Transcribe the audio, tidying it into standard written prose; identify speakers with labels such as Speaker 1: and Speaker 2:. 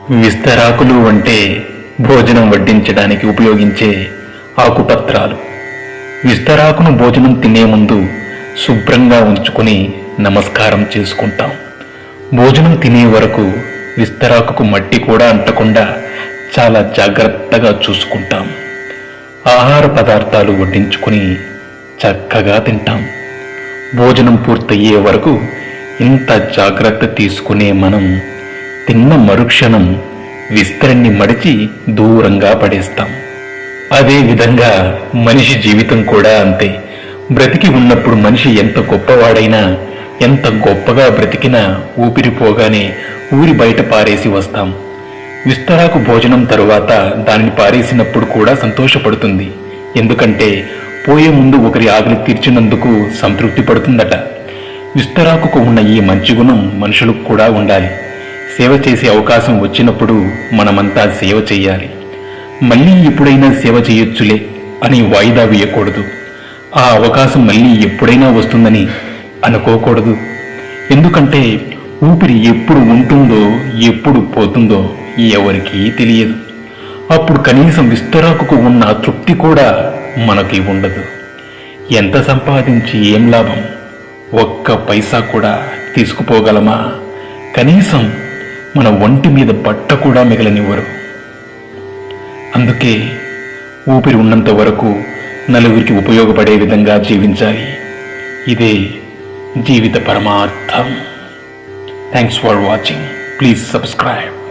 Speaker 1: విస్తరాకులు అంటే భోజనం వడ్డించడానికి ఉపయోగించే ఆకుపత్రాలు. విస్తరాకును భోజనం తినే ముందు శుభ్రంగా ఉంచుకుని నమస్కారం చేసుకుంటాం. భోజనం తినే వరకు విస్తరాకుకు మట్టి కూడా అంటకుండా చాలా జాగ్రత్తగా చూసుకుంటాం. ఆహార పదార్థాలు వడ్డించుకుని చక్కగా తింటాం. భోజనం పూర్తయ్యే వరకు ఇంత జాగ్రత్త తీసుకునే మనం తిన్న మరుక్షణం విస్తరణి మడిచి దూరంగా పడేస్తాం. అదే విధంగా మనిషి జీవితం కూడా అంతే. బ్రతికి ఉన్నప్పుడు మనిషి ఎంత గొప్పవాడైనా, ఎంత గొప్పగా బ్రతికినా ఊపిరిపోగానే ఊరి బయట పారేసి వస్తాం. విస్తరాకు భోజనం తరువాత దానిని పారేసినప్పుడు కూడా సంతోషపడుతుంది. ఎందుకంటే పోయే ముందు ఒకరి ఆకలి తీర్చినందుకు సంతృప్తి పడుతుందట. విస్తరాకుకు ఉన్న ఈ మంచి గుణం మనుషులకు కూడా ఉండాలి. సేవ చేసే అవకాశం వచ్చినప్పుడు మనమంతా సేవ చేయాలి. మళ్ళీ ఎప్పుడైనా సేవ చేయొచ్చులే అని వాయిదా వేయకూడదు. ఆ అవకాశం మళ్ళీ ఎప్పుడైనా వస్తుందని అనుకోకూడదు. ఎందుకంటే ఊపిరి ఎప్పుడు ఉంటుందో ఎప్పుడు పోతుందో ఎవరికీ తెలియదు. అప్పుడు కనీసం విస్తరాకుకు ఉన్న తృప్తి కూడా మనకి ఉండదు. ఎంత సంపాదించి ఏం లాభం? ఒక్క పైసా కూడా తీసుకుపోగలమా? కనీసం మన ఒంటి మీద బట్ట కూడా మిగలనివ్వరు. అందుకే ఊపిరి ఉన్నంత వరకు నలుగురికి ఉపయోగపడే విధంగా జీవించాలి. ఇదే జీవిత పరమార్థం. Thanks for watching. Please subscribe.